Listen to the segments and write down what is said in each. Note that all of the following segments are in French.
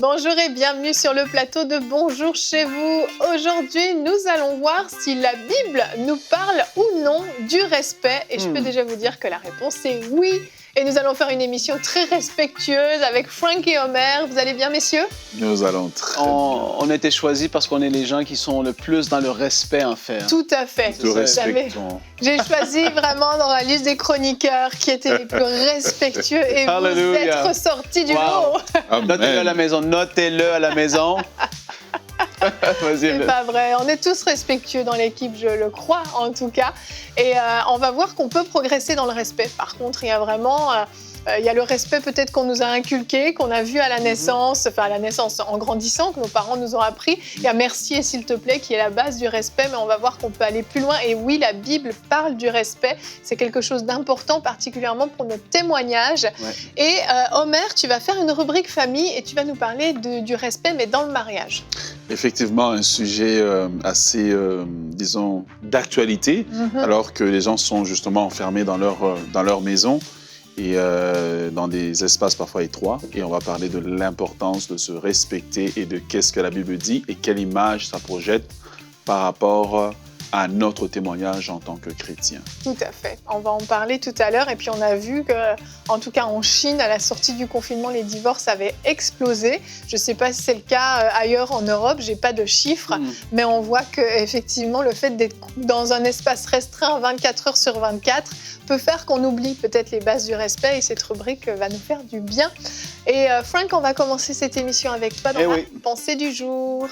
Bonjour et bienvenue sur le plateau de Bonjour chez vous. Aujourd'hui, nous allons voir si la Bible nous parle ou non du respect. Et je peux déjà vous dire que la réponse est oui. Et nous allons faire une émission très respectueuse avec Frank et Omer. Vous allez bien, messieurs? Nous allons très bien. On a été choisis parce qu'on est les gens qui sont le plus dans le respect, en fait. Tout à fait. Nous respectons. J'ai choisi vraiment dans la liste des chroniqueurs qui étaient les plus respectueux et vous Hallelujah. êtes ressortis du lot. Notez-le à la maison. Notez-le à la maison. Vas-y, C'est pas vrai. On est tous respectueux dans l'équipe, je le crois en tout cas. Et on va voir qu'on peut progresser dans le respect. Par contre, il y a vraiment... il y a le respect peut-être qu'on nous a inculqué, qu'on a vu à la naissance, enfin à la naissance en grandissant, que nos parents nous ont appris. Il y a merci et s'il te plaît qui est la base du respect, mais on va voir qu'on peut aller plus loin. Et oui, la Bible parle du respect. C'est quelque chose d'important, particulièrement pour notre témoignage. Ouais. Et Omer, tu vas faire une rubrique famille et tu vas nous parler du respect, mais dans le mariage. Effectivement, un sujet assez, disons, d'actualité, alors que les gens sont justement enfermés dans leur maison et dans des espaces parfois étroits. Et on va parler de l'importance de se respecter et de qu'est-ce que la Bible dit et quelle image ça projette par rapport à notre témoignage en tant que chrétien. Tout à fait. On va en parler tout à l'heure. Et puis, on a vu que, en tout cas en Chine, à la sortie du confinement, les divorces avaient explosé. Je ne sais pas si c'est le cas ailleurs en Europe. Je n'ai pas de chiffres. Mais on voit qu'effectivement, le fait d'être dans un espace restreint 24 heures sur 24 peut faire qu'on oublie peut-être les bases du respect. Et cette rubrique va nous faire du bien. Et Frank, on va commencer cette émission avec toi dans la pensée du jour.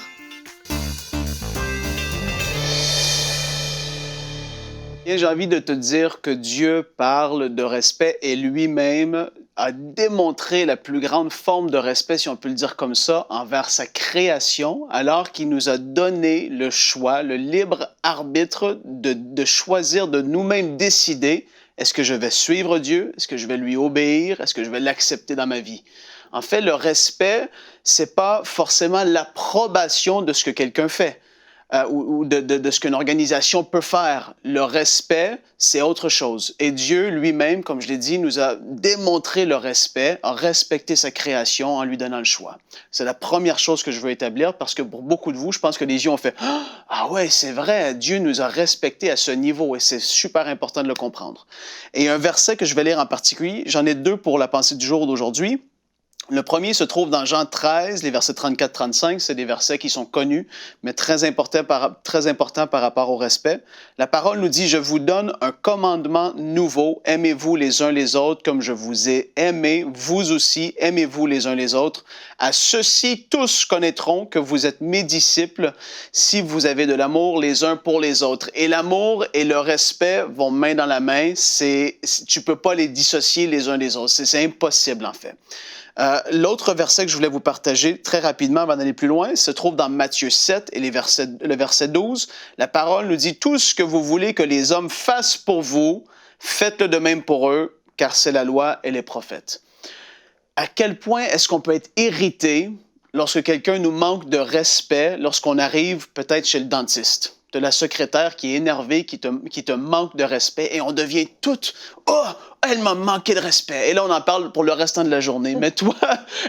J'ai envie de te dire que Dieu parle de respect et lui-même a démontré la plus grande forme de respect, si on peut le dire comme ça, envers sa création, alors qu'il nous a donné le choix, le libre arbitre de choisir, de nous-mêmes décider, est-ce que je vais suivre Dieu, est-ce que je vais lui obéir, est-ce que je vais l'accepter dans ma vie. En fait, le respect, c'est pas forcément l'approbation de ce que quelqu'un fait. Ou de ce qu'une organisation peut faire. Le respect, c'est autre chose. Et Dieu lui-même, comme je l'ai dit, nous a démontré le respect, a respecté sa création en lui donnant le choix. C'est la première chose que je veux établir parce que pour beaucoup de vous, je pense que les yeux ont fait « Ah ouais, c'est vrai, Dieu nous a respectés à ce niveau et c'est super important de le comprendre. » Et un verset que je vais lire en particulier, j'en ai deux pour la pensée du jour d'aujourd'hui. Le premier se trouve dans Jean 13, les versets 34-35. C'est des versets qui sont connus, mais très importants par rapport au respect. La parole nous dit « Je vous donne un commandement nouveau. Aimez-vous les uns les autres comme je vous ai aimé. Vous aussi, aimez-vous les uns les autres. À ceux-ci, tous connaîtront que vous êtes mes disciples si vous avez de l'amour les uns pour les autres. » Et l'amour et le respect vont main dans la main. Tu ne peux pas les dissocier les uns des autres. C'est impossible, en fait. L'autre verset que je voulais vous partager très rapidement avant d'aller plus loin se trouve dans Matthieu 7 et le verset 12. La parole nous dit « Tout ce que vous voulez que les hommes fassent pour vous, faites-le de même pour eux, car c'est la loi et les prophètes. » À quel point est-ce qu'on peut être irrité lorsque quelqu'un nous manque de respect lorsqu'on arrive peut-être chez le dentiste? De la secrétaire qui est énervée, qui te manque de respect et on devient toutes « Oh, elle m'a manqué de respect. » Et là, on en parle pour le restant de la journée. Mais toi,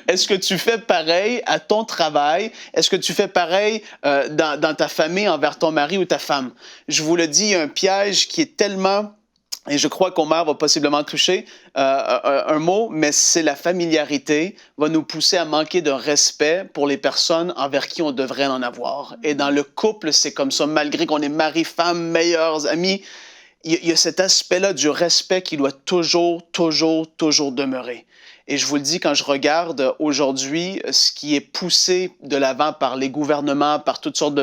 est-ce que tu fais pareil à ton travail? Est-ce que tu fais pareil dans ta famille envers ton mari ou ta femme? Je vous le dis, il y a un piège qui est tellement... Et je crois qu'Omer va possiblement toucher un mot, mais c'est la familiarité va nous pousser à manquer de respect pour les personnes envers qui on devrait en avoir. Et dans le couple, c'est comme ça, malgré qu'on est mari, femme, meilleurs amis, il y a cet aspect-là du respect qui doit toujours demeurer. Et je vous le dis, quand je regarde aujourd'hui ce qui est poussé de l'avant par les gouvernements, par toutes sortes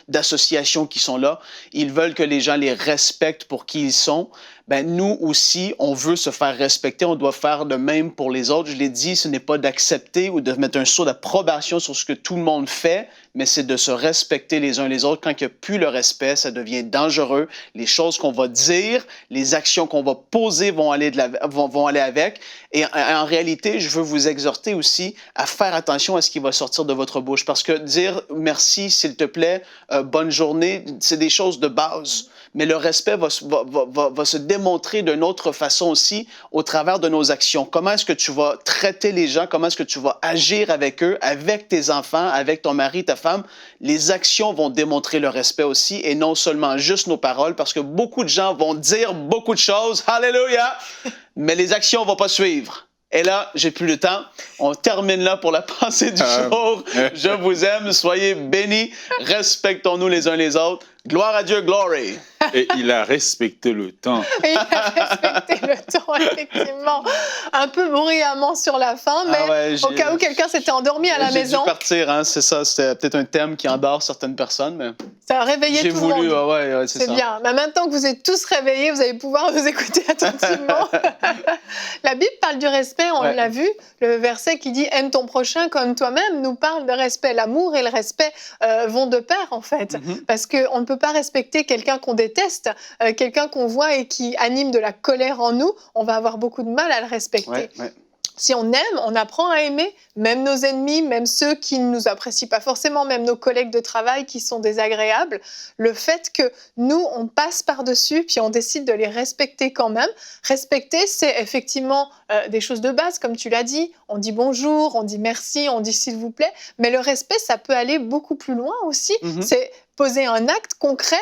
d'associations qui sont là, ils veulent que les gens les respectent pour qui ils sont. Ben, nous aussi, on veut se faire respecter, on doit faire de même pour les autres. Je l'ai dit, ce n'est pas d'accepter ou de mettre un sceau d'approbation sur ce que tout le monde fait, mais c'est de se respecter les uns les autres. Quand il n'y a plus le respect, ça devient dangereux. Les choses qu'on va dire, les actions qu'on va poser vont aller avec. Et en réalité, je veux vous exhorter aussi à faire attention à ce qui va sortir de votre bouche. Parce que dire merci, s'il te plaît, bonne journée, c'est des choses de base. mais le respect va se démontrer d'une autre façon aussi au travers de nos actions. Comment est-ce que tu vas traiter les gens? Comment est-ce que tu vas agir avec eux, avec tes enfants, avec ton mari, ta femme? Les actions vont démontrer le respect aussi et non seulement juste nos paroles, parce que beaucoup de gens vont dire beaucoup de choses, alléluia, mais les actions ne vont pas suivre. Et là, j'ai plus le temps. On termine là pour la pensée du jour. Je vous aime. Soyez bénis. Respectons-nous les uns les autres. Gloire à Dieu, glory. Et il a respecté le temps. Et il a respecté le temps, effectivement. Un peu bruyamment sur la fin, mais au cas où quelqu'un s'était endormi à la maison. J'ai dû partir, hein, c'est ça. C'était peut-être un thème qui endort certaines personnes, mais... Ça a réveillé tout le monde. J'ai voulu, c'est ça. C'est bien. Mais maintenant que vous êtes tous réveillés, vous allez pouvoir nous écouter attentivement. La Bible parle du respect, on l'a vu. Le verset qui dit « Aime ton prochain comme toi-même » nous parle de respect. L'amour et le respect vont de pair, en fait. Parce qu'on ne peut pas respecter quelqu'un qu'on déteste, quelqu'un qu'on voit et qui anime de la colère en nous. On va avoir beaucoup de mal à le respecter. Si on aime, on apprend à aimer, même nos ennemis, même ceux qui ne nous apprécient pas forcément, même nos collègues de travail qui sont désagréables. Le fait que nous, on passe par-dessus, puis on décide de les respecter quand même. Respecter, c'est effectivement des choses de base, comme tu l'as dit. On dit bonjour, on dit merci, on dit s'il vous plaît. Mais le respect, ça peut aller beaucoup plus loin aussi. C'est poser un acte concret,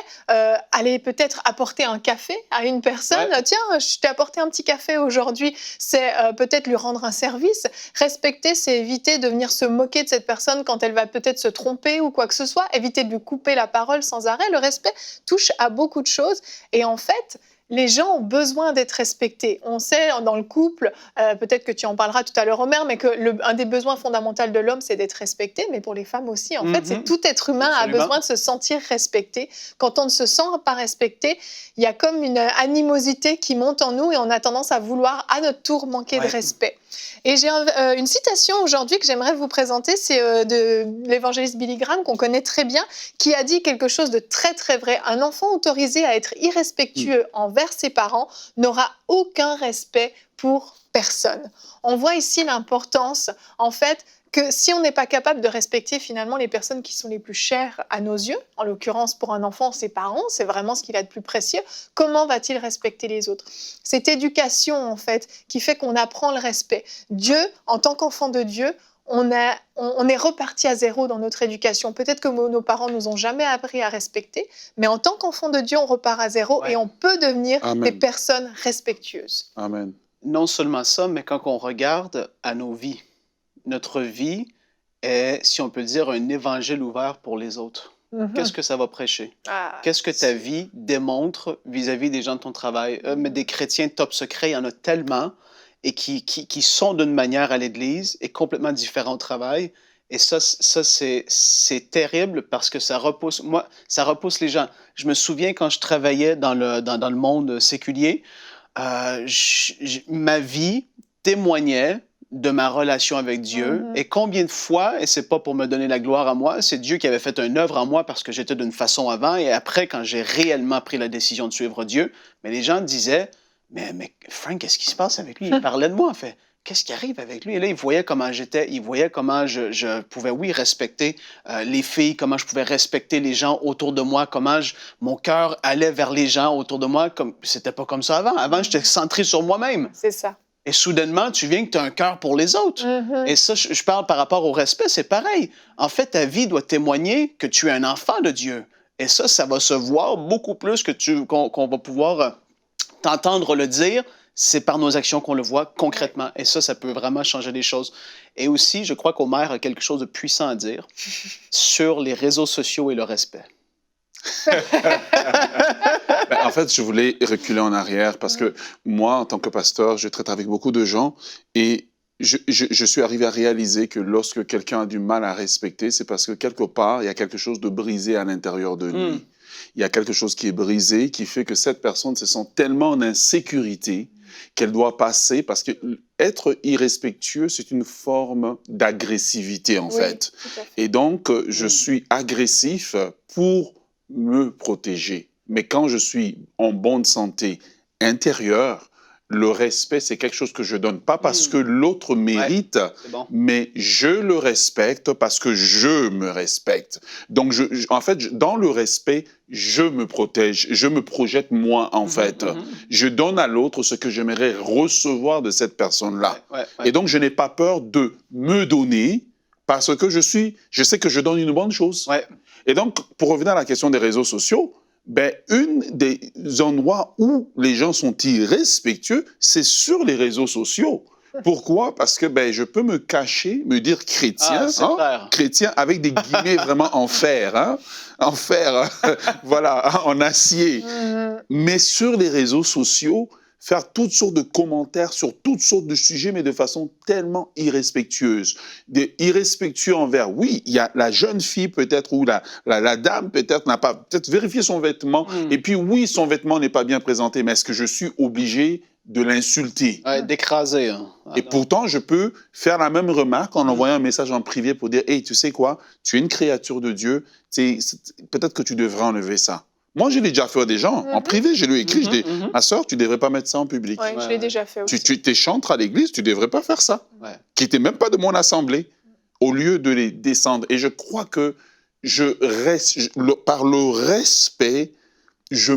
aller peut-être apporter un café à une personne. Tiens, je t'ai apporté un petit café aujourd'hui. C'est peut-être lui rendre un service. Respecter, c'est éviter de venir se moquer de cette personne quand elle va peut-être se tromper ou quoi que ce soit. Éviter de lui couper la parole sans arrêt. Le respect touche à beaucoup de choses. Et en fait, les gens ont besoin d'être respectés. On sait, dans le couple, peut-être que tu en parleras tout à l'heure, Omer, mais un des besoins fondamentaux de l'homme, c'est d'être respecté, mais pour les femmes aussi. En fait, c'est tout être humain a besoin de se sentir respecté. Quand on ne se sent pas respecté, il y a comme une animosité qui monte en nous et on a tendance à vouloir, à notre tour, manquer de respect. Et j'ai une citation aujourd'hui que j'aimerais vous présenter, c'est de l'évangéliste Billy Graham, qu'on connaît très bien, qui a dit quelque chose de très très vrai. Un enfant autorisé à être irrespectueux envers ses parents n'aura aucun respect pour personne. On voit ici l'importance, en fait, que si on n'est pas capable de respecter finalement les personnes qui sont les plus chères à nos yeux, en l'occurrence pour un enfant, ses parents, c'est vraiment ce qu'il a de plus précieux, comment va-t-il respecter les autres? Cette éducation, en fait, qui fait qu'on apprend le respect. Dieu, en tant qu'enfant de Dieu, on est reparti à zéro dans notre éducation. Peut-être que nos parents nous ont jamais appris à respecter, mais en tant qu'enfant de Dieu, on repart à zéro et on peut devenir des personnes respectueuses. Amen. Non seulement ça, mais quand on regarde à nos vies, notre vie est, si on peut dire, un évangile ouvert pour les autres. Qu'est-ce que ça va prêcher? Qu'est-ce que ta vie démontre vis-à-vis des gens de ton travail? Mais des chrétiens top secret, il y en a tellement et qui sont d'une manière à l'Église et complètement différents au travail. Et ça c'est terrible parce que ça repousse les gens. Je me souviens quand je travaillais dans le monde séculier, ma vie témoignait de ma relation avec Dieu. Et combien de fois, et c'est pas pour me donner la gloire à moi, c'est Dieu qui avait fait une œuvre en moi parce que j'étais d'une façon avant et après, quand j'ai réellement pris la décision de suivre Dieu, mais les gens disaient, mais Frank, qu'est-ce qui se passe avec lui? Il parlait de moi, en fait. Qu'est-ce qui arrive avec lui? Et là, il voyait comment j'étais, il voyait comment je pouvais, respecter les filles, comment je pouvais respecter les gens autour de moi, comment mon cœur allait vers les gens autour de moi. C'était pas comme ça avant. Avant, j'étais centré sur moi-même. C'est ça. Et soudainement, tu viens que tu as un cœur pour les autres. Et ça, je parle par rapport au respect, c'est pareil. En fait, ta vie doit témoigner que tu es un enfant de Dieu. Et ça va se voir beaucoup plus que qu'on va pouvoir t'entendre le dire. C'est par nos actions qu'on le voit concrètement. Et ça peut vraiment changer les choses. Et aussi, je crois qu'Omer a quelque chose de puissant à dire sur les réseaux sociaux et le respect. En fait, je voulais reculer en arrière parce que moi, en tant que pasteur, je traite avec beaucoup de gens et je suis arrivé à réaliser que lorsque quelqu'un a du mal à respecter, c'est parce que quelque part, il y a quelque chose de brisé à l'intérieur de lui. Il y a quelque chose qui est brisé, qui fait que cette personne se sent tellement en insécurité qu'elle doit passer, parce que être irrespectueux, c'est une forme d'agressivité, en fait. Et donc, je suis agressif pour me protéger. Mais quand je suis en bonne santé intérieure, le respect, c'est quelque chose que je donne, pas parce que l'autre mérite, mais je le respecte parce que je me respecte. Donc, en fait, dans le respect, je me protège, je me projette moi, en fait. Je donne à l'autre ce que j'aimerais recevoir de cette personne-là. Et donc, je n'ai pas peur de me donner parce que je sais que je donne une bonne chose. Et donc, pour revenir à la question des réseaux sociaux, ben, un des endroits où les gens sont irrespectueux, c'est sur les réseaux sociaux. Pourquoi? Parce que ben, je peux me cacher, me dire chrétien, chrétien avec des guillemets vraiment en fer, voilà, en acier. Mais sur les réseaux sociaux, faire toutes sortes de commentaires sur toutes sortes de sujets, mais de façon tellement irrespectueuse. Irrespectueux envers, oui, il y a la jeune fille peut-être, ou la dame peut-être n'a pas peut-être vérifié son vêtement, et puis oui, son vêtement n'est pas bien présenté, mais est-ce que je suis obligé de l'insulter? D'écraser. Et pourtant, je peux faire la même remarque en envoyant un message en privé pour dire « Hey, tu sais quoi? Tu es une créature de Dieu, peut-être que tu devrais enlever ça. » Moi, je l'ai déjà fait à des gens. En privé, je lui ai écrit, je dis « Ma sœur, tu ne devrais pas mettre ça en public. » Oui, je l'ai déjà fait aussi. Tu chantres à l'église, tu ne devrais pas faire ça. Qui n'était même pas de mon assemblée, au lieu de les descendre. Et je crois que par le respect, je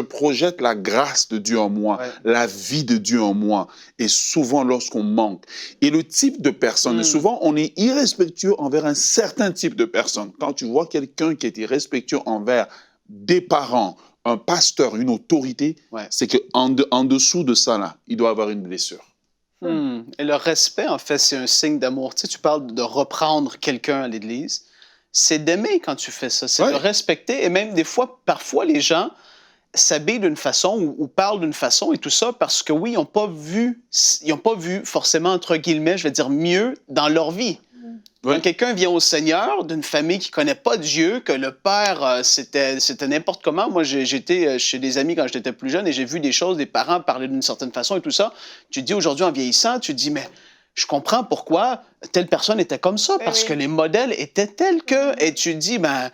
projette la grâce de Dieu en moi, la vie de Dieu en moi, et souvent lorsqu'on manque. Et le type de personne, souvent on est irrespectueux envers un certain type de personne. Quand tu vois quelqu'un qui est irrespectueux envers des parents, un pasteur, une autorité, c'est qu'en dessous de ça, là, il doit avoir une blessure. Et le respect, en fait, c'est un signe d'amour. Tu sais, tu parles de reprendre quelqu'un à l'église. C'est d'aimer quand tu fais ça, c'est de respecter. Et même des fois, parfois, les gens s'habillent d'une façon ou parlent d'une façon et tout ça parce que, oui, ils n'ont pas vu forcément, entre guillemets, je vais dire, mieux dans leur vie. Quand quelqu'un vient au Seigneur d'une famille qui ne connaît pas Dieu, que le père, c'était n'importe comment. Moi, j'étais chez des amis quand j'étais plus jeune et j'ai vu des choses, des parents parler d'une certaine façon et tout ça. Tu te dis aujourd'hui, en vieillissant, tu te dis, mais je comprends pourquoi telle personne était comme ça, parce que les modèles étaient tels que... Et tu te dis, ben,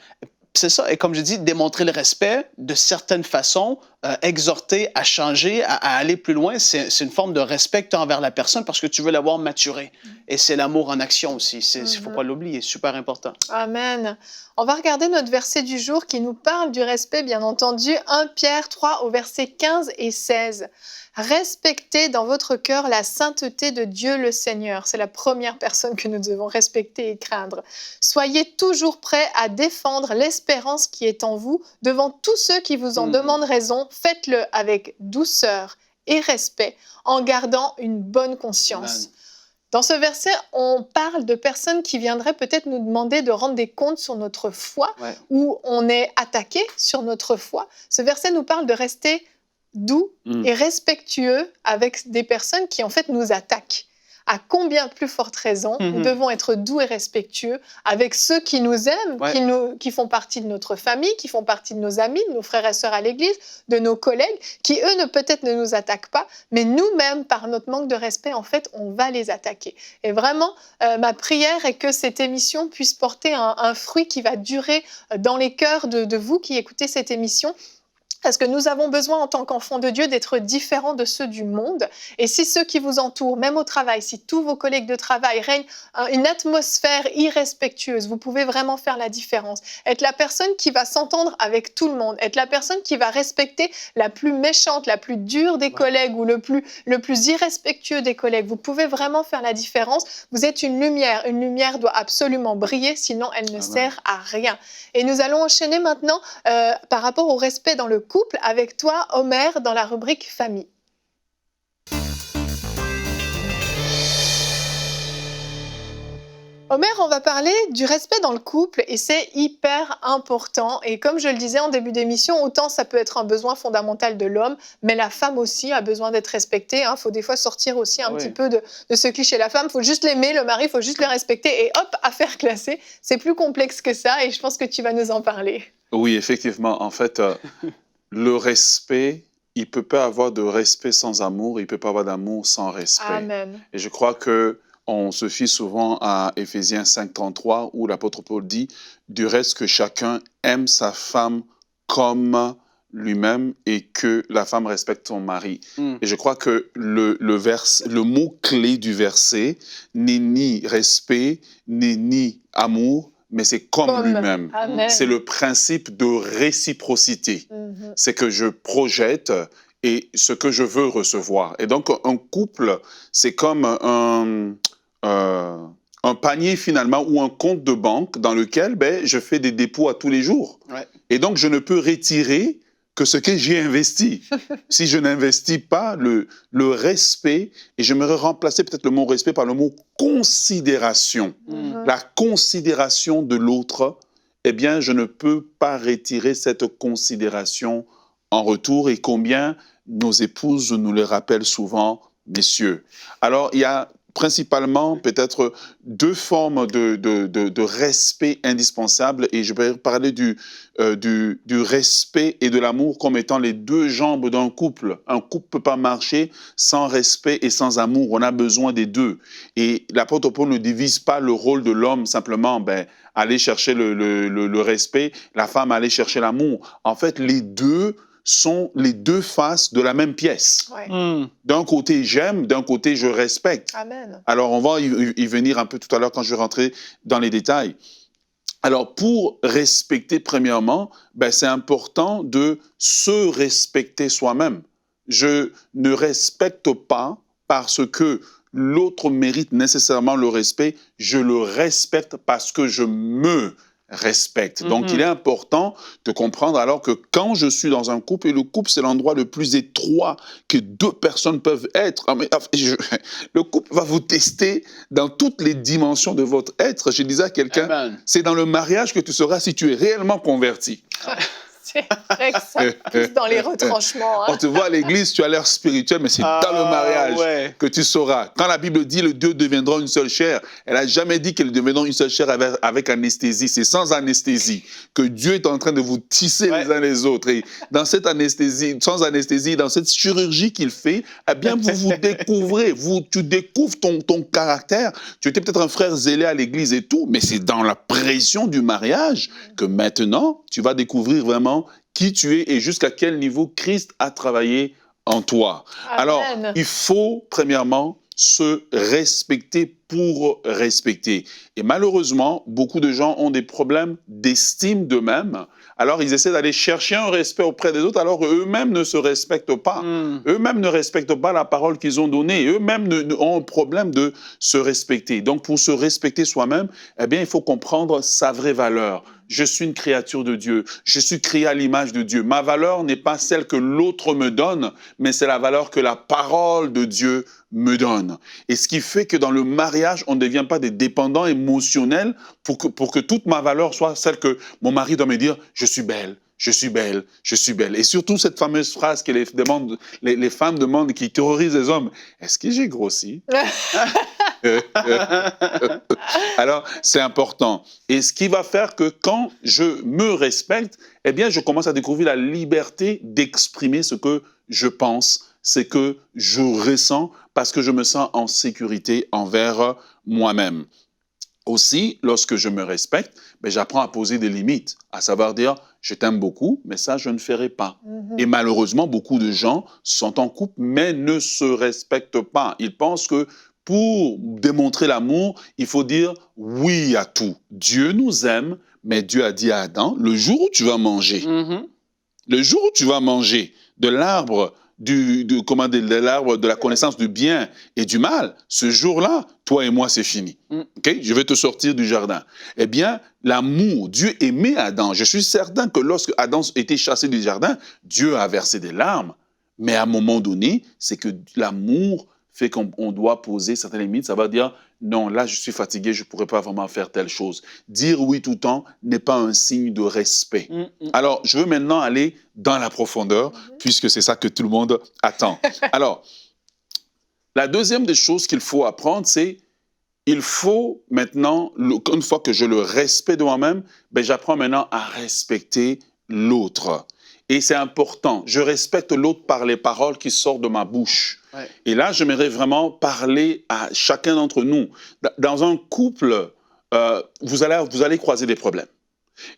c'est ça. Et comme je dis, démontrer le respect de certaines façons, exhorter à changer, à aller plus loin, c'est une forme de respect envers la personne parce que tu veux l'avoir maturée. Et c'est l'amour en action aussi. Il ne faut pas l'oublier, super important. Amen. On va regarder notre verset du jour qui nous parle du respect, bien entendu. 1 Pierre 3 au verset 15 et 16. Respectez dans votre cœur la sainteté de Dieu le Seigneur. C'est la première personne que nous devons respecter et craindre. Soyez toujours prêts à défendre l'espérance qui est en vous devant tous ceux qui vous en demandent raison. Faites-le avec douceur et respect en gardant une bonne conscience. Amen. Dans ce verset, on parle de personnes qui viendraient peut-être nous demander de rendre des comptes sur notre foi, ou on est attaqué sur notre foi. Ce verset nous parle de rester doux et respectueux avec des personnes qui en fait nous attaquent. À combien plus forte raison, nous devons être doux et respectueux avec ceux qui nous aiment, qui font partie de notre famille, qui font partie de nos amis, de nos frères et sœurs à l'église, de nos collègues, qui eux peut-être ne nous attaquent pas, mais nous-mêmes, par notre manque de respect, en fait, on va les attaquer. Et vraiment, ma prière est que cette émission puisse porter un fruit qui va durer dans les cœurs de vous qui écoutez cette émission. Parce que nous avons besoin, en tant qu'enfants de Dieu, d'être différents de ceux du monde. Et si ceux qui vous entourent, même au travail, si tous vos collègues de travail règnent une atmosphère irrespectueuse, vous pouvez vraiment faire la différence. Être la personne qui va s'entendre avec tout le monde, être la personne qui va respecter la plus méchante, la plus dure des collègues ou le plus irrespectueux des collègues. Vous pouvez vraiment faire la différence. Vous êtes une lumière. Une lumière doit absolument briller, sinon elle ne sert à rien. Et nous allons enchaîner maintenant par rapport au respect dans le couple avec toi, Omer, dans la rubrique famille. Omer, on va parler du respect dans le couple et c'est hyper important. Et comme je le disais en début d'émission, autant ça peut être un besoin fondamental de l'homme, mais la femme aussi a besoin d'être respectée. Il faut des fois sortir aussi un petit peu de ce cliché. La femme, il faut juste l'aimer, le mari, il faut juste le respecter et hop, affaire classée. C'est plus complexe que ça et je pense que tu vas nous en parler. Oui, effectivement. En fait, le respect, il ne peut pas avoir de respect sans amour, il ne peut pas avoir d'amour sans respect. Amen. Et je crois qu'on se fie souvent à Éphésiens 5,33 où l'apôtre Paul dit « Du reste que chacun aime sa femme comme lui-même et que la femme respecte son mari. Et je crois que le mot-clé du verset n'est ni respect, n'est ni amour, mais c'est comme lui-même. C'est le principe de réciprocité. C'est que je projette et ce que je veux recevoir. Et donc, un couple, c'est comme un panier finalement ou un compte de banque dans lequel je fais des dépôts à tous les jours. Ouais. Et donc, je ne peux retirer que ce que j'ai investi. Si je n'investis pas le respect, et j'aimerais remplacer peut-être le mot respect par le mot considération. La considération de l'autre, eh bien, je ne peux pas retirer cette considération en retour. Et combien nos épouses nous le rappellent souvent, messieurs. Alors, il y a principalement peut-être deux formes de respect indispensables, et je vais parler du respect et de l'amour comme étant les deux jambes d'un couple. Un couple ne peut pas marcher sans respect et sans amour, on a besoin des deux. Et l'apôtre Paul ne divise pas le rôle de l'homme simplement, aller chercher le respect, la femme aller chercher l'amour. En fait, les deux sont les deux faces de la même pièce. Ouais. D'un côté, j'aime, d'un côté, je respecte. Amen. Alors, on va y venir un peu tout à l'heure quand je vais rentrer dans les détails. Alors, pour respecter, premièrement, c'est important de se respecter soi-même. Je ne respecte pas parce que l'autre mérite nécessairement le respect. Je le respecte parce que je me respecte. Donc, il est important de comprendre alors que quand je suis dans un couple, et le couple, c'est l'endroit le plus étroit que deux personnes peuvent être. Le couple va vous tester dans toutes les dimensions de votre être. Je disais à quelqu'un, c'est dans le mariage que tu sauras si tu es réellement converti. C'est vrai que ça pousse dans les retranchements. On te voit à l'église, tu as l'air spirituel, mais c'est dans le mariage que tu sauras. Quand la Bible dit « les deux deviendront une seule chair », elle n'a jamais dit qu'ils deviendront une seule chair avec anesthésie. C'est sans anesthésie que Dieu est en train de vous tisser les uns les autres. Et dans cette anesthésie, sans anesthésie, dans cette chirurgie qu'il fait, eh bien, vous vous découvrez. Tu découvres ton caractère. Tu étais peut-être un frère zélé à l'église et tout, mais c'est dans la pression du mariage que maintenant, tu vas découvrir vraiment qui tu es et jusqu'à quel niveau Christ a travaillé en toi. Amen. Alors, il faut, premièrement, se respecter pour respecter. Et malheureusement, beaucoup de gens ont des problèmes d'estime d'eux-mêmes. Alors, ils essaient d'aller chercher un respect auprès des autres, alors eux-mêmes ne se respectent pas. Eux-mêmes ne respectent pas la parole qu'ils ont donnée. Eux-mêmes ont un problème de se respecter. Donc, pour se respecter soi-même, eh bien, il faut comprendre sa vraie valeur. Je suis une créature de Dieu. Je suis créé à l'image de Dieu. Ma valeur n'est pas celle que l'autre me donne, mais c'est la valeur que la parole de Dieu me donne. Et ce qui fait que dans le mariage, on ne devient pas des dépendants émotionnels pour que toute ma valeur soit celle que mon mari doit me dire « je suis belle ». Je suis belle, je suis belle. Et surtout cette fameuse phrase que les femmes demandent qui terrorise les hommes. Est-ce que j'ai grossi? Alors, c'est important. Et ce qui va faire que quand je me respecte, eh bien, je commence à découvrir la liberté d'exprimer ce que je pense, ce que je ressens, parce que je me sens en sécurité envers moi-même. Aussi, lorsque je me respecte, j'apprends à poser des limites, à savoir dire « je t'aime beaucoup, mais ça, je ne ferai pas ». Et malheureusement, beaucoup de gens sont en couple, mais ne se respectent pas. Ils pensent que pour démontrer l'amour, il faut dire « oui » à tout. Dieu nous aime, mais Dieu a dit à Adam « le jour où tu vas manger, le jour où tu vas manger de l'arbre, de l'arbre de la connaissance du bien et du mal, ce jour-là, toi et moi, c'est fini. Okay? Je vais te sortir du jardin. Eh bien, l'amour, Dieu aimait Adam. Je suis certain que lorsque Adam était chassé du jardin, Dieu a versé des larmes. Mais à un moment donné, c'est que l'amour fait qu'on doit poser certaines limites. Ça va dire, non, là, je suis fatigué, je ne pourrais pas vraiment faire telle chose. Dire oui tout le temps n'est pas un signe de respect. Alors, je veux maintenant aller dans la profondeur, puisque c'est ça que tout le monde attend. Alors, la deuxième des choses qu'il faut apprendre, c'est il faut maintenant, une fois que je le respecte de moi-même, j'apprends maintenant à respecter l'autre. Et c'est important. Je respecte l'autre par les paroles qui sortent de ma bouche. Ouais. Et là, j'aimerais vraiment parler à chacun d'entre nous. Dans un couple, vous allez croiser des problèmes.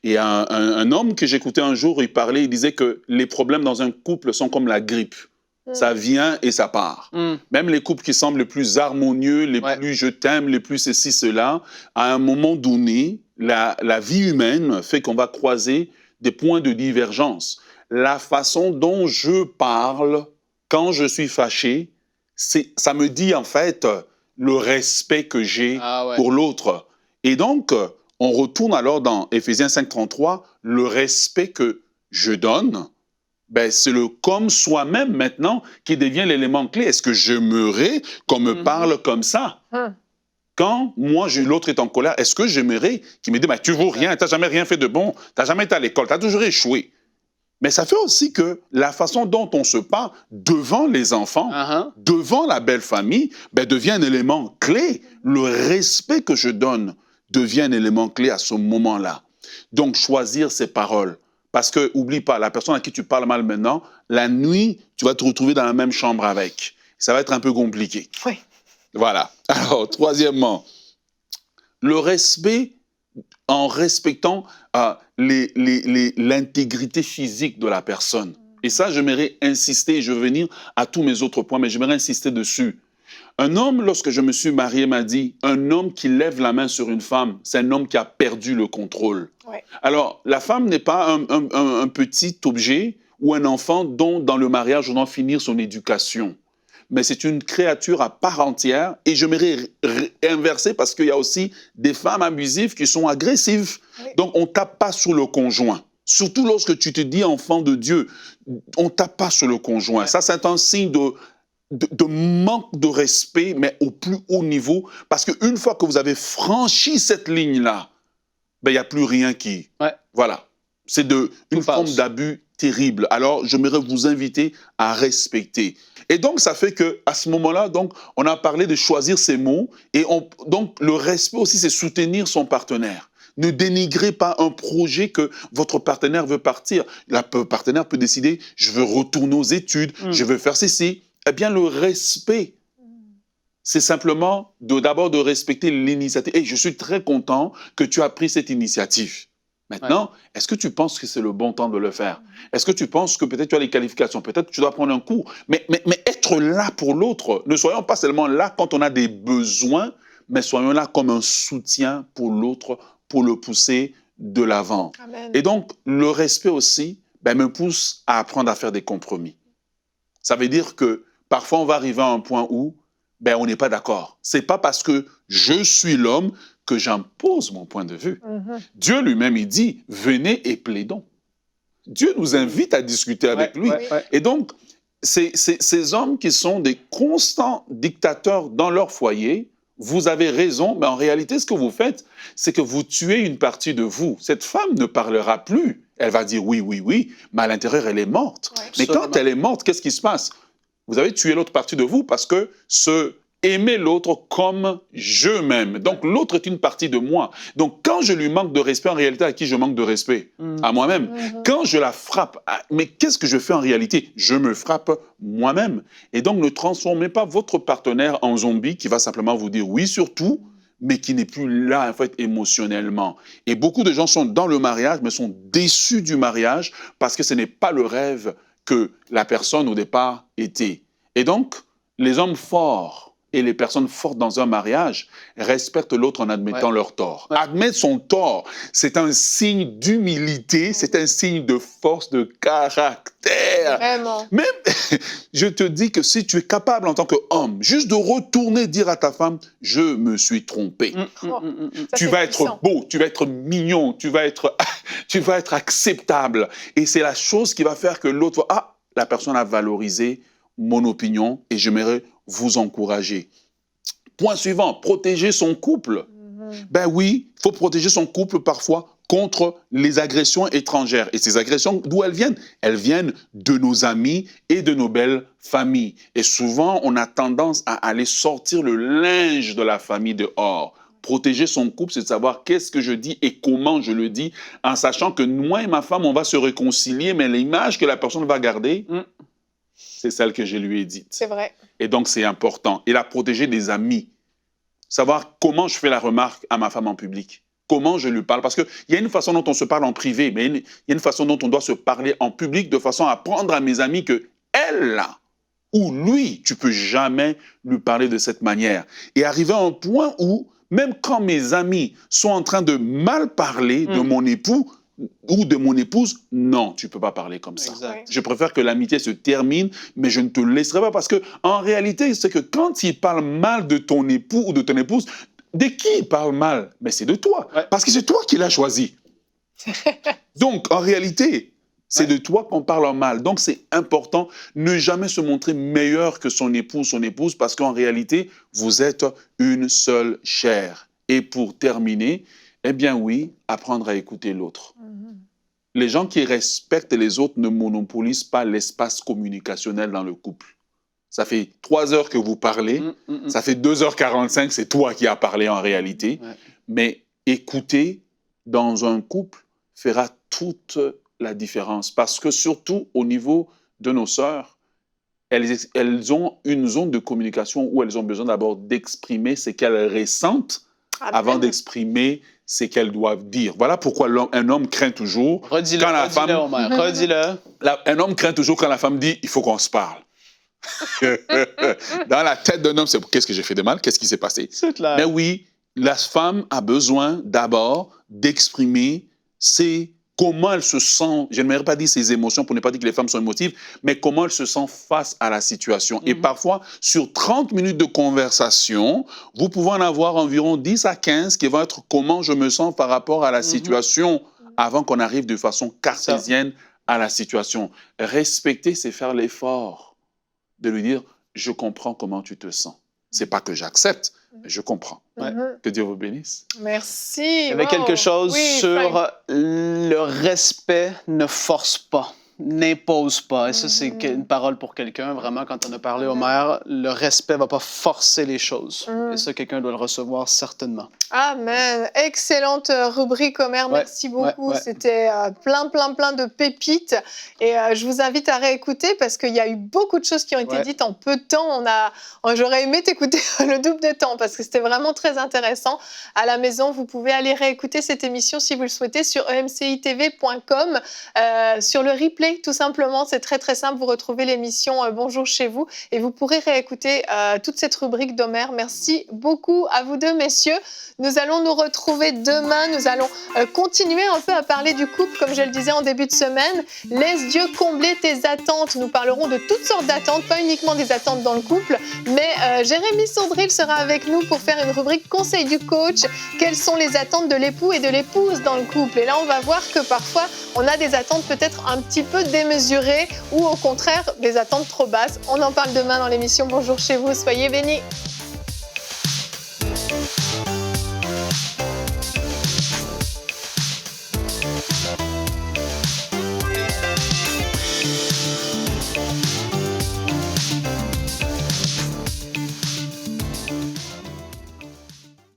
Et un homme que j'écoutais un jour, il parlait, il disait que les problèmes dans un couple sont comme la grippe. Ça vient et ça part. Même les couples qui semblent les plus harmonieux, les plus je t'aime, les plus ceci, cela, à un moment donné, la vie humaine fait qu'on va croiser des points de divergence. La façon dont je parle quand je suis fâché, ça me dit en fait le respect que j'ai pour l'autre. Et donc, on retourne alors dans Éphésiens 5,33, le respect que je donne, ben, c'est le comme soi-même maintenant qui devient l'élément clé. Est-ce que j'aimerais qu'on me parle comme ça? Quand moi, l'autre est en colère, est-ce que j'aimerais qu'il me dise, ben, tu vaux rien, tu n'as jamais rien fait de bon, tu n'as jamais été à l'école, tu as toujours échoué. Mais ça fait aussi que la façon dont on se parle devant les enfants, devant la belle famille, ben, devient un élément clé. Le respect que je donne devient un élément clé à ce moment-là. Donc, choisir ses paroles. Parce que, oublie pas, la personne à qui tu parles mal maintenant, la nuit, tu vas te retrouver dans la même chambre avec. Ça va être un peu compliqué. Oui. Voilà. Alors, troisièmement, le respect en respectant l'intégrité physique de la personne. Et ça, j'aimerais insister, je vais venir à tous mes autres points, mais j'aimerais insister dessus. Un homme, lorsque je me suis marié, m'a dit, un homme qui lève la main sur une femme, c'est un homme qui a perdu le contrôle. Ouais. Alors, la femme n'est pas un petit objet ou un enfant dont, dans le mariage, on doit finir son éducation. Mais c'est une créature à part entière. Et j'aimerais inverser parce qu'il y a aussi des femmes abusives qui sont agressives. Oui. Donc, on ne tape pas sur le conjoint. Surtout lorsque tu te dis enfant de Dieu, on ne tape pas sur le conjoint. Ouais. Ça, c'est un signe de manque de respect, mais au plus haut niveau. Parce qu'une fois que vous avez franchi cette ligne-là, ben, il n'y a plus rien qui... Ouais. Voilà. C'est une forme d'abus terrible. Alors, j'aimerais vous inviter à respecter. Et donc, ça fait qu'à ce moment-là, donc, on a parlé de choisir ses mots. Et donc, le respect aussi, c'est soutenir son partenaire. Ne dénigrez pas un projet que votre partenaire veut partir. Le partenaire peut décider, je veux retourner aux études, je veux faire ceci. Eh bien, le respect, c'est simplement d'abord de respecter l'initiative. Et je suis très content que tu as pris cette initiative. Maintenant, est-ce que tu penses que c'est le bon temps de le faire? Est-ce que tu penses que peut-être tu as les qualifications? Peut-être que tu dois prendre un cours. Mais être là pour l'autre, ne soyons pas seulement là quand on a des besoins, mais soyons là comme un soutien pour l'autre, pour le pousser de l'avant. Et donc, le respect aussi me pousse à apprendre à faire des compromis. Ça veut dire que parfois, on va arriver à un point où on n'est pas d'accord. Ce n'est pas parce que je suis l'homme que j'impose mon point de vue. Dieu lui-même, il dit, venez et plaidons. Dieu nous invite à discuter avec lui. Et donc, ces hommes qui sont des constants dictateurs dans leur foyer, vous avez raison, mais en réalité, ce que vous faites, c'est que vous tuez une partie de vous. Cette femme ne parlera plus. Elle va dire oui, oui, oui, mais à l'intérieur, elle est morte. Mais quand elle est morte, qu'est-ce qui se passe? Vous avez tué l'autre partie de vous parce que aimer l'autre comme je m'aime. Donc, l'autre est une partie de moi. Donc, quand je lui manque de respect, en réalité, à qui je manque de respect? À moi-même. Quand je la frappe, mais qu'est-ce que je fais en réalité? Je me frappe moi-même. Et donc, ne transformez pas votre partenaire en zombie qui va simplement vous dire oui sur tout, mais qui n'est plus là, en fait, émotionnellement. Et beaucoup de gens sont dans le mariage, mais sont déçus du mariage parce que ce n'est pas le rêve que la personne, au départ, était. Et donc, les hommes forts et les personnes fortes dans un mariage respectent l'autre en admettant leur tort. Admettre son tort, c'est un signe d'humilité, c'est un signe de force de caractère. Vraiment. Même, je te dis que si tu es capable en tant qu'homme, juste de retourner dire à ta femme, je me suis trompé. Tu vas être beau, tu vas être mignon, tu vas être acceptable. Et c'est la chose qui va faire que l'autre va, la personne a valorisé mon opinion et j'aimerais vous encourager. Point suivant, protéger son couple. Ben oui, il faut protéger son couple parfois contre les agressions étrangères. Et ces agressions, d'où elles viennent? Elles viennent de nos amis et de nos belles familles. Et souvent, on a tendance à aller sortir le linge de la famille dehors. Protéger son couple, c'est de savoir qu'est-ce que je dis et comment je le dis, en sachant que moi et ma femme, on va se réconcilier, mais l'image que la personne va garder, c'est celle que je lui ai dite. C'est vrai. Et donc, c'est important. Et la protéger des amis. Savoir comment je fais la remarque à ma femme en public. comment je lui parle. Parce qu'il y a une façon dont on se parle en privé, mais il y a une façon dont on doit se parler en public de façon à apprendre à mes amis que elle, là, ou lui, tu peux jamais lui parler de cette manière. Et arriver à un point où, même quand mes amis sont en train de mal parler de mon époux ou de mon épouse, non, tu peux pas parler comme ça. Exact. Je préfère que l'amitié se termine, mais je ne te laisserai pas parce que, en réalité, c'est que quand il parle mal de ton époux ou de ton épouse, de qui il parle mal? Mais c'est de toi. Ouais. Parce que c'est toi qui l'as choisi. Donc, en réalité, c'est de toi qu'on parle en mal. Donc, c'est important ne jamais se montrer meilleur que son époux ou son épouse parce qu'en réalité, vous êtes une seule chair. Et pour terminer, eh bien oui, apprendre à écouter l'autre. Les gens qui respectent les autres ne monopolisent pas l'espace communicationnel dans le couple. Ça fait 3 heures que vous parlez, ça fait 2h45, c'est toi qui as parlé en réalité. Ouais. Mais écouter dans un couple fera toute la différence. Parce que surtout au niveau de nos sœurs, elles ont une zone de communication où elles ont besoin d'abord d'exprimer ce qu'elles ressentent avant d'exprimer ce qu'elles doivent dire. Voilà pourquoi un homme craint toujours Redis-le, quand la redis-le, femme... Omer, redis-le. Un homme craint toujours quand la femme dit « il faut qu'on se parle ». Dans la tête d'un homme, c'est « qu'est-ce que j'ai fait de mal? Qu'est-ce qui s'est passé ?» C'est clair. Mais oui, la femme a besoin d'abord d'exprimer comment elle se sent, je n'aimerais pas dire ses émotions pour ne pas dire que les femmes sont émotives, mais comment elle se sent face à la situation. Et parfois, sur 30 minutes de conversation, vous pouvez en avoir environ 10 à 15 qui vont être comment je me sens par rapport à la situation avant qu'on arrive de façon cartésienne à la situation. Respecter, c'est faire l'effort de lui dire « je comprends comment tu te sens ». C'est pas que j'accepte, mais je comprends. Ouais. Que Dieu vous bénisse. Merci. Il y avait quelque chose sur Frank. le respect ne force pas, n'impose pas. Et ça, c'est une parole pour quelqu'un. Vraiment, quand on a parlé au maire, le respect ne va pas forcer les choses. Et ça, quelqu'un doit le recevoir certainement. Amen. Excellente rubrique, Omer. Merci beaucoup. C'était plein de pépites. Et je vous invite à réécouter parce qu'il y a eu beaucoup de choses qui ont été dites en peu de temps. J'aurais aimé t'écouter le double de temps parce que c'était vraiment très intéressant. À la maison, vous pouvez aller réécouter cette émission si vous le souhaitez sur emcitv.com, sur le replay, tout simplement. C'est très simple. Vous retrouvez l'émission Bonjour chez vous et vous pourrez réécouter toute cette rubrique d'Omer. Merci beaucoup à vous deux, messieurs. Nous allons nous retrouver demain. Nous allons continuer un peu à parler du couple, comme je le disais en début de semaine. Laisse Dieu combler tes attentes. Nous parlerons de toutes sortes d'attentes, pas uniquement des attentes dans le couple, mais Jérémy Sondril sera avec nous pour faire une rubrique Conseil du coach. Quelles sont les attentes de l'époux et de l'épouse dans le couple? Et là, on va voir que parfois, on a des attentes peut-être un petit peu démesurées ou au contraire, des attentes trop basses. On en parle demain dans l'émission Bonjour chez vous. Soyez bénis.